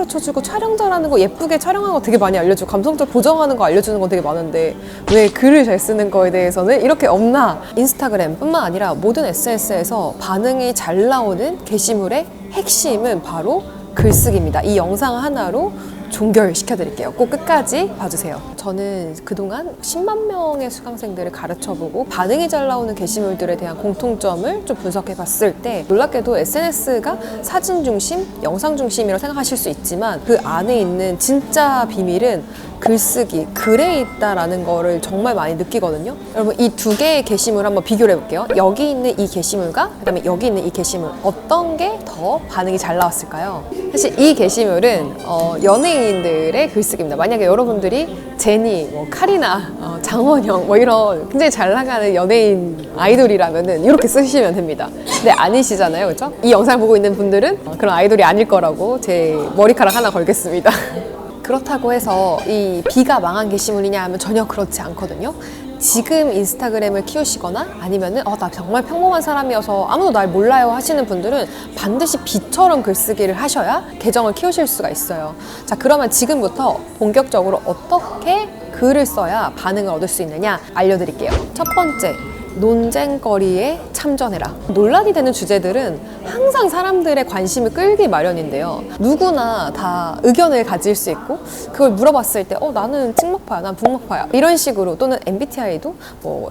가르쳐주고 촬영 잘하는 거, 예쁘게 촬영하는 거 되게 많이 알려주고 감성적 보정하는 거 알려주는 거 되게 많은데 왜 글을 잘 쓰는 거에 대해서는 이렇게 없나? 인스타그램뿐만 아니라 모든 SNS에서 반응이 잘 나오는 게시물의 핵심은 바로 글쓰기입니다. 이 영상 하나로 종결시켜드릴게요. 꼭 끝까지 봐주세요. 저는 그동안 10만 명의 수강생들을 가르쳐보고 반응이 잘 나오는 게시물들에 대한 공통점을 좀 분석해봤을 때 놀랍게도 SNS가 사진 중심, 영상 중심이라고 생각하실 수 있지만 그 안에 있는 진짜 비밀은 글쓰기, 글에 있다라는 거를 정말 많이 느끼거든요. 여러분 이 두 개의 게시물 한번 비교를 해볼게요. 여기 있는 이 게시물과 그다음에 여기 있는 이 게시물 어떤 게 더 반응이 잘 나왔을까요? 사실 이 게시물은 연예인들의 글쓰기입니다. 만약에 여러분들이 제니, 카리나, 장원영 이런 굉장히 잘 나가는 연예인 아이돌이라면은 이렇게 쓰시면 됩니다. 근데 아니시잖아요, 그렇죠? 이 영상을 보고 있는 분들은 그런 아이돌이 아닐 거라고 제 머리카락 하나 걸겠습니다. 그렇다고 해서 이 비가 망한 게시물이냐 하면 전혀 그렇지 않거든요. 지금 인스타그램을 키우시거나 아니면은 나 정말 평범한 사람이어서 아무도 날 몰라요 하시는 분들은 반드시 비처럼 글쓰기를 하셔야 계정을 키우실 수가 있어요. 자, 그러면 지금부터 본격적으로 어떻게 글을 써야 반응을 얻을 수 있느냐 알려드릴게요. 첫 번째, 논쟁거리에 참전해라. 논란이 되는 주제들은 항상 사람들의 관심을 끌기 마련인데요. 누구나 다 의견을 가질 수 있고 그걸 물어봤을 때 나는 찍먹파야, 난 북먹파야 이런 식으로 또는 MBTI도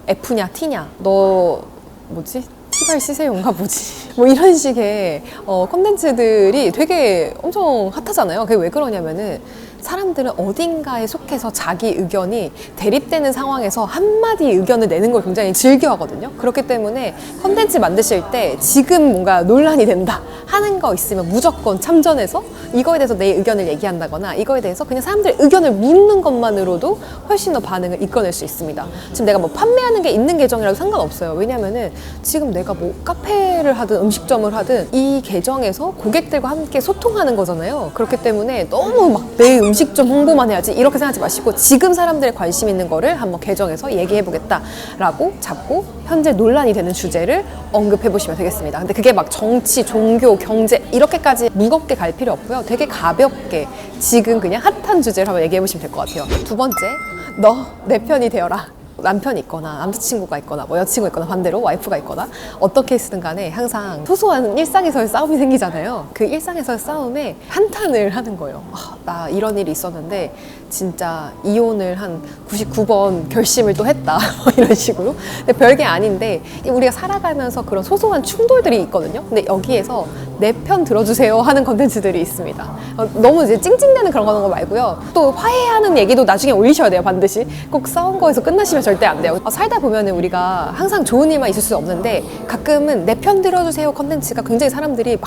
F냐 T냐 너 뭐지? T발 시세용가 뭐지? 이런 식의 콘텐츠들이 되게 엄청 핫하잖아요. 그게 왜 그러냐면은 사람들은 어딘가에 속해서 자기 의견이 대립되는 상황에서 한마디 의견을 내는 걸 굉장히 즐겨하거든요. 그렇기 때문에 콘텐츠 만드실 때 지금 뭔가 논란이 된다 하는 거 있으면 무조건 참전해서 이거에 대해서 내 의견을 얘기한다거나 이거에 대해서 그냥 사람들의 의견을 묻는 것만으로도 훨씬 더 반응을 이끌어낼 수 있습니다. 지금 내가 판매하는 게 있는 계정이라도 상관없어요. 왜냐면은 지금 내가 카페를 하든 음식점을 하든 이 계정에서 고객들과 함께 소통하는 거잖아요. 그렇기 때문에 너무 내 음식점 홍보만 해야지 이렇게 생각하지 마시고 지금 사람들의 관심 있는 거를 한번 계정에서 얘기해보겠다라고 잡고 현재 논란이 되는 주제를 언급해보시면 되겠습니다. 근데 그게 정치, 종교, 경제 이렇게까지 무겁게 갈 필요 없고요. 되게 가볍게 지금 그냥 핫한 주제를 한번 얘기해보시면 될 것 같아요. 두 번째, 너 내 편이 되어라. 남편이 있거나 남자친구가 있거나 여자친구가 있거나 반대로 와이프가 있거나 어떤 케이스든 간에 항상 소소한 일상에서의 싸움이 생기잖아요. 그 일상에서의 싸움에 한탄을 하는 거예요. 나 이런 일이 있었는데 진짜 이혼을 한 99번 결심을 또 했다 이런 식으로. 근데 별게 아닌데 우리가 살아가면서 그런 소소한 충돌들이 있거든요. 근데 여기에서 내 편 들어주세요 하는 컨텐츠들이 있습니다. 너무 이제 찡찡대는 그런 거 말고요. 또 화해하는 얘기도 나중에 올리셔야 돼요. 반드시. 꼭 싸운 거에서 끝나시면 절대 안 돼요. 살다 보면은 우리가 항상 좋은 일만 있을 수 없는데 가끔은 내 편 들어주세요 컨텐츠가 굉장히 사람들이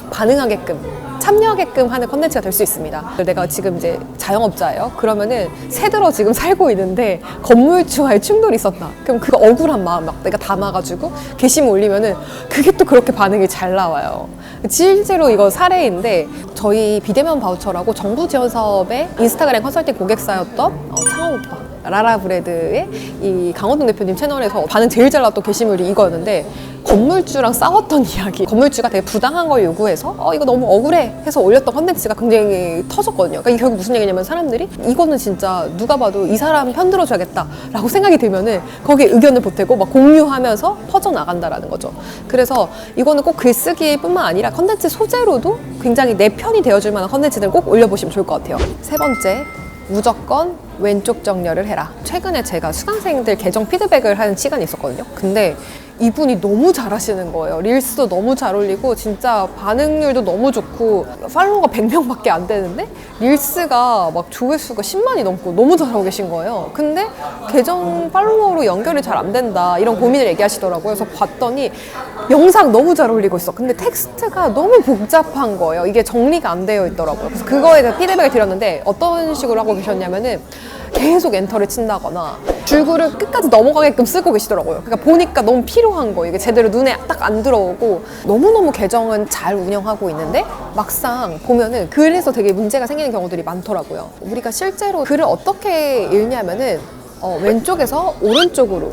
참여하게끔 하는 컨텐츠가 될 수 있습니다. 내가 지금 이제 자영업자예요. 그러면은 새들어 지금 살고 있는데 건물주와의 충돌이 있었다. 그럼 그 억울한 마음 내가 담아가지고 게시물 올리면은 그게 또 그렇게 반응이 잘 나와요. 실제로 이거 사례인데 저희 비대면 바우처라고 정부 지원 사업의 인스타그램 컨설팅 고객사였던 창업 오빠 라라브레드의 이 강원동 대표님 채널에서 반응 제일 잘 나왔던 게시물이 이거였는데 건물주랑 싸웠던 이야기, 건물주가 되게 부당한 걸 요구해서 이거 너무 억울해 해서 올렸던 컨텐츠가 굉장히 터졌거든요. 그러니까 결국 무슨 얘기냐면 사람들이 이거는 진짜 누가 봐도 이 사람 편 들어줘야겠다 라고 생각이 들면은 거기에 의견을 보태고 공유하면서 퍼져나간다라는 거죠. 그래서 이거는 꼭 글쓰기 뿐만 아니라 컨텐츠 소재로도 굉장히 내 편이 되어줄 만한 컨텐츠들을 꼭 올려보시면 좋을 것 같아요. 세 번째, 무조건 왼쪽 정렬을 해라. 최근에 제가 수강생들 계정 피드백을 하는 시간이 있었거든요. 근데 이분이 너무 잘하시는 거예요. 릴스도 너무 잘 올리고 진짜 반응률도 너무 좋고 팔로워가 100명밖에 안 되는데 릴스가 조회수가 10만이 넘고 너무 잘하고 계신 거예요. 근데 계정 팔로워로 연결이 잘 안 된다 이런 고민을 얘기하시더라고요. 그래서 봤더니 영상 너무 잘 올리고 있어. 근데 텍스트가 너무 복잡한 거예요. 이게 정리가 안 되어 있더라고요. 그래서 그거에 대해서 피드백을 드렸는데 어떤 식으로 하고 계셨냐면은 계속 엔터를 친다거나 줄글을 끝까지 넘어가게끔 쓰고 계시더라고요. 그러니까 보니까 너무 필요한 거, 이게 제대로 눈에 딱 안 들어오고 너무너무 계정은 잘 운영하고 있는데 막상 보면은 글에서 되게 문제가 생기는 경우들이 많더라고요. 우리가 실제로 글을 어떻게 읽냐면은 왼쪽에서 오른쪽으로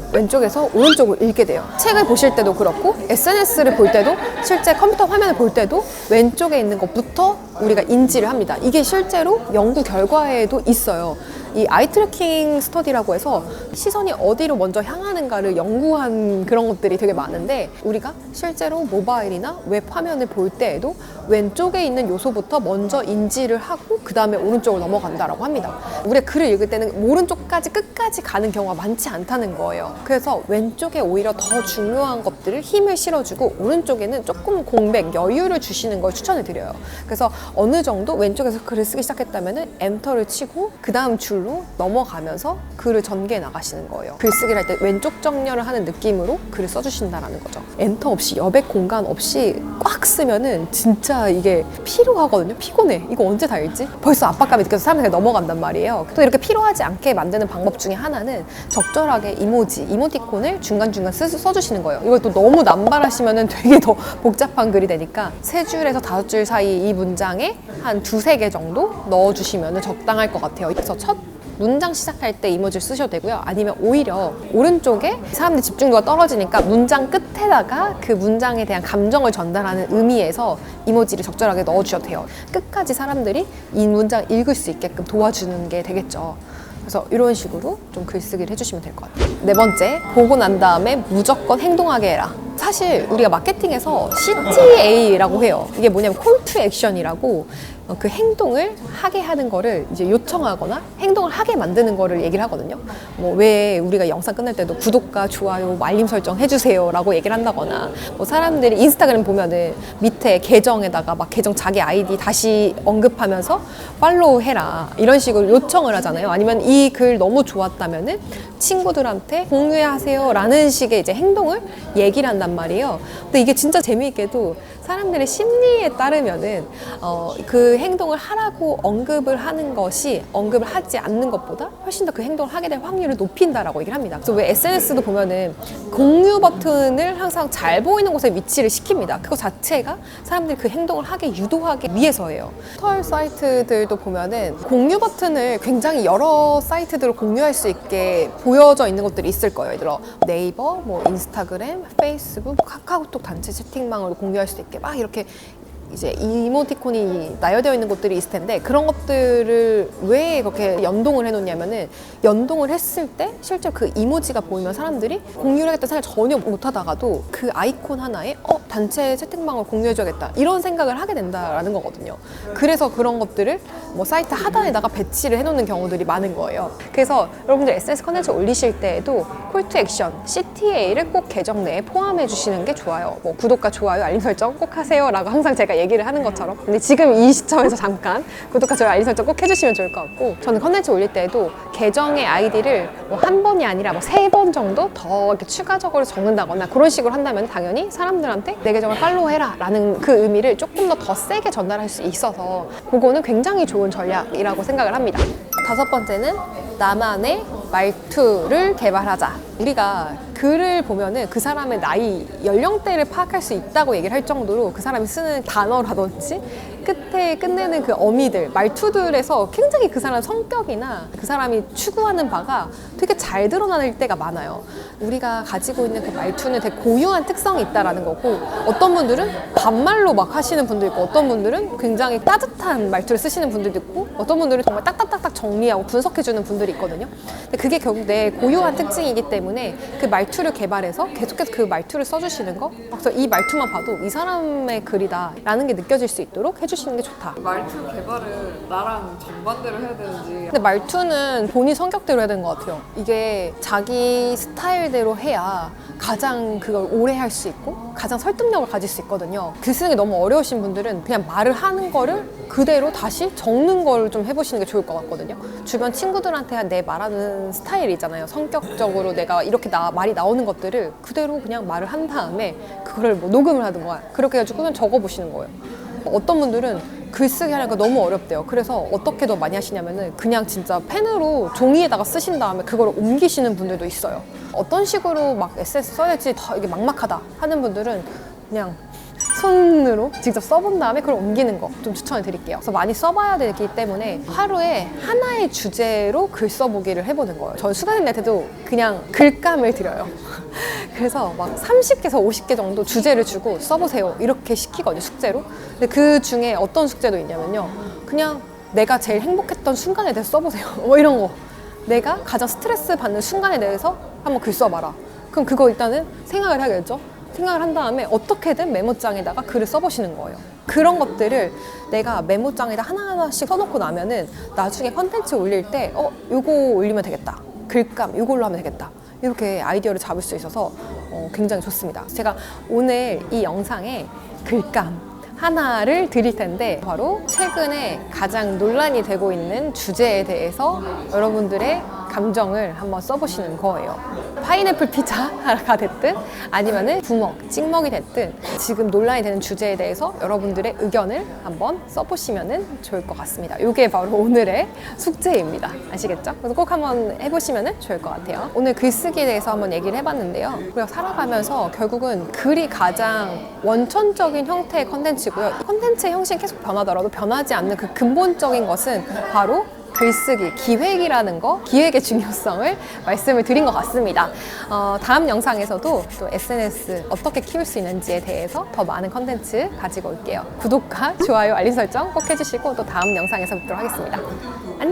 읽게 돼요. 책을 보실 때도 그렇고 SNS를 볼 때도 실제 컴퓨터 화면을 볼 때도 왼쪽에 있는 것부터 우리가 인지를 합니다. 이게 실제로 연구 결과에도 있어요. 이 아이 트래킹 스터디라고 해서 시선이 어디로 먼저 향하는가를 연구한 그런 것들이 되게 많은데 우리가 실제로 모바일이나 웹 화면을 볼 때에도 왼쪽에 있는 요소부터 먼저 인지를 하고 그 다음에 오른쪽으로 넘어간다라고 합니다. 우리가 글을 읽을 때는 오른쪽까지 끝까지 가는 경우가 많지 않다는 거예요. 그래서 왼쪽에 오히려 더 중요한 것들을 힘을 실어주고 오른쪽에는 조금 공백, 여유를 주시는 걸 추천을 드려요. 그래서 어느 정도 왼쪽에서 글을 쓰기 시작했다면 엔터를 치고 그 다음 줄로 넘어가면서 글을 전개해 나가시는 거예요. 글쓰기를 할 때 왼쪽 정렬을 하는 느낌으로 글을 써주신다는 거죠. 엔터 없이 여백 공간 없이 꽉 쓰면은 진짜 이게 피로하거든요. 피곤해. 이거 언제 다 읽지? 벌써 압박감이 느껴서 사람들이 넘어간단 말이에요. 또 이렇게 피로하지 않게 만드는 방법 중에 하나는 적절하게 이모티콘을 중간중간 써주시는 거예요. 이걸 또 너무 남발하시면은 되게 더 복잡한 글이 되니까 3줄에서 5줄 사이 이 문장에 한 2-3개 정도 넣어주시면 적당할 것 같아요. 그래서 첫 문장 시작할 때 이모지를 쓰셔도 되고요. 아니면 오히려 오른쪽에 사람들 집중도가 떨어지니까 문장 끝에다가 그 문장에 대한 감정을 전달하는 의미에서 이모지를 적절하게 넣어주셔도 돼요. 끝까지 사람들이 이 문장 읽을 수 있게끔 도와주는 게 되겠죠. 그래서 이런 식으로 좀 글쓰기를 해주시면 될 것 같아요. 4번째, 보고 난 다음에 무조건 행동하게 해라. 사실 우리가 마케팅에서 CTA라고 해요. 이게 뭐냐면 콜 투 액션이라고 그 행동을 하게 하는 거를 이제 요청하거나 행동을 하게 만드는 거를 얘기를 하거든요. 뭐 왜 우리가 영상 끝날 때도 구독과 좋아요, 알림 설정 해주세요 라고 얘기를 한다거나 뭐 사람들이 인스타그램 보면은 밑에 계정에다가 막 계정 자기 아이디 다시 언급하면서 팔로우 해라 이런 식으로 요청을 하잖아요. 아니면 이 글 너무 좋았다면은 친구들한테 공유하세요 라는 식의 이제 행동을 얘기를 한단 말이에요. 근데 이게 진짜 재미있게도 사람들의 심리에 따르면은 그 행동을 하라고 언급을 하는 것이 언급을 하지 않는 것보다 훨씬 더 그 행동을 하게 될 확률을 높인다라고 얘기를 합니다. 그래서 왜 SNS도 보면은 공유 버튼을 항상 잘 보이는 곳에 위치를 시킵니다. 그거 자체가 사람들이 그 행동을 하게 유도하기 위해서예요. 포털 사이트들도 보면은 공유 버튼을 굉장히 여러 사이트들을 공유할 수 있게 보여져 있는 것들이 있을 거예요. 예를 들어 네이버, 뭐 인스타그램, 페이스북, 카카오톡 단체 채팅방으로 공유할 수 있게 막 이렇게 이제 이모티콘이 나열되어 있는 곳들이 있을 텐데 그런 것들을 왜 그렇게 연동을 해놓냐면은 연동을 했을 때 실제 그 이모지가 보이면 사람들이 공유를 하겠다는 생각을 전혀 못 하다가도 그 아이콘 하나에 단체 채팅방을 공유해줘야겠다 이런 생각을 하게 된다라는 거거든요. 그래서 그런 것들을 뭐 사이트 하단에다가 배치를 해놓는 경우들이 많은 거예요. 그래서 여러분들 SNS 컨텐츠 올리실 때에도 콜 투 액션, CTA를 꼭 계정 내에 포함해 주시는 게 좋아요. 뭐 구독과 좋아요, 알림 설정 꼭 하세요 라고 항상 제가 얘기를 하는 것처럼 근데 지금 이 시점에서 잠깐 구독과 좋아요, 알림 설정 꼭 해주시면 좋을 것 같고 저는 컨텐츠 올릴 때에도 계정의 아이디를 뭐 한 번이 아니라 뭐 3번 정도 더 이렇게 추가적으로 적는다거나 그런 식으로 한다면 당연히 사람들한테 내 계정을 팔로우해라 라는 그 의미를 조금 더 세게 전달할 수 있어서 그거는 굉장히 좋은 전략이라고 생각을 합니다. 5번째는 나만의 말투를 개발하자. 우리가 글을 보면은 그 사람의 나이, 연령대를 파악할 수 있다고 얘기를 할 정도로 그 사람이 쓰는 단어라든지 끝에 끝내는 그 어미들, 말투들에서 굉장히 그 사람 성격이나 그 사람이 추구하는 바가 되게 잘 드러나는 때가 많아요. 우리가 가지고 있는 그 말투는 되게 고유한 특성이 있다라는 거고 어떤 분들은 반말로 막 하시는 분도 있고 어떤 분들은 굉장히 따뜻한 말투를 쓰시는 분들도 있고 어떤 분들은 정말 딱딱딱딱 정리하고 분석해주는 분들이 있거든요. 근데 그게 결국 내 고유한 특징이기 때문에 그 말투를 개발해서 계속해서 그 말투를 써주시는 거 그래서 이 말투만 봐도 이 사람의 글이다 라는 게 느껴질 수 있도록 해주시는 게 좋다. 말투 개발을 나랑 정반대로 해야 되는지 근데 말투는 본인 성격대로 해야 되는 것 같아요. 이게 자기 스타일대로 해야 가장 그걸 오래 할 수 있고 가장 설득력을 가질 수 있거든요. 글 쓰는 게 너무 어려우신 분들은 그냥 말을 하는 거를 그대로 다시 적는 걸 좀 해보시는 게 좋을 것 같거든요. 주변 친구들한테 내 말하는 스타일이 있잖아요. 성격적으로 내가 이렇게 말이 나오는 것들을 그대로 그냥 말을 한 다음에 그거를 뭐 녹음을 하든가 그렇게 해가지고 그냥 적어보시는 거예요. 어떤 분들은 글쓰기 하니까 너무 어렵대요. 그래서 어떻게 더 많이 하시냐면은 그냥 진짜 펜으로 종이에다가 쓰신 다음에 그걸 옮기시는 분들도 있어요. 어떤 식으로 막 SNS 써야 될지 더 이게 막막하다 하는 분들은 그냥 손으로 직접 써본 다음에 그걸 옮기는 거 좀 추천해 드릴게요. 그래서 많이 써봐야 되기 때문에 하루에 하나의 주제로 글 써보기를 해보는 거예요. 저는 수강생들한테도 그냥 글감을 드려요. 그래서 막 30개에서 50개 정도 주제를 주고 써보세요 이렇게 시키거든요, 숙제로. 근데 그 중에 어떤 숙제도 있냐면요, 그냥 내가 제일 행복했던 순간에 대해서 써보세요. 뭐 이런 거. 내가 가장 스트레스 받는 순간에 대해서 한번 글 써봐라. 그럼 그거 일단은 생각을 해야겠죠. 생각을 한 다음에 어떻게든 메모장에다가 글을 써보시는 거예요. 그런 것들을 내가 메모장에다 하나하나씩 써놓고 나면은 나중에 컨텐츠 올릴 때 요거 올리면 되겠다, 글감 요걸로 하면 되겠다, 이렇게 아이디어를 잡을 수 있어서 굉장히 좋습니다. 제가 오늘 이 영상에 글감 하나를 드릴 텐데, 바로 최근에 가장 논란이 되고 있는 주제에 대해서 여러분들의 감정을 한번 써보시는 거예요. 파인애플 피자가 됐든 아니면은 부먹, 찍먹이 됐든 지금 논란이 되는 주제에 대해서 여러분들의 의견을 한번 써보시면 좋을 것 같습니다. 이게 바로 오늘의 숙제입니다. 아시겠죠? 그래서 꼭 한번 해보시면 좋을 것 같아요. 오늘 글쓰기에 대해서 한번 얘기를 해봤는데요. 우리가 살아가면서 결국은 글이 가장 원천적인 형태의 컨텐츠고요. 컨텐츠의 형식이 계속 변하더라도 변하지 않는 그 근본적인 것은 바로 글쓰기, 기획이라는 거, 기획의 중요성을 말씀을 드린 것 같습니다. 다음 영상에서도 또 SNS 어떻게 키울 수 있는지에 대해서 더 많은 컨텐츠 가지고 올게요. 구독과 좋아요, 알림 설정 꼭 해주시고 또 다음 영상에서 뵙도록 하겠습니다. 안녕!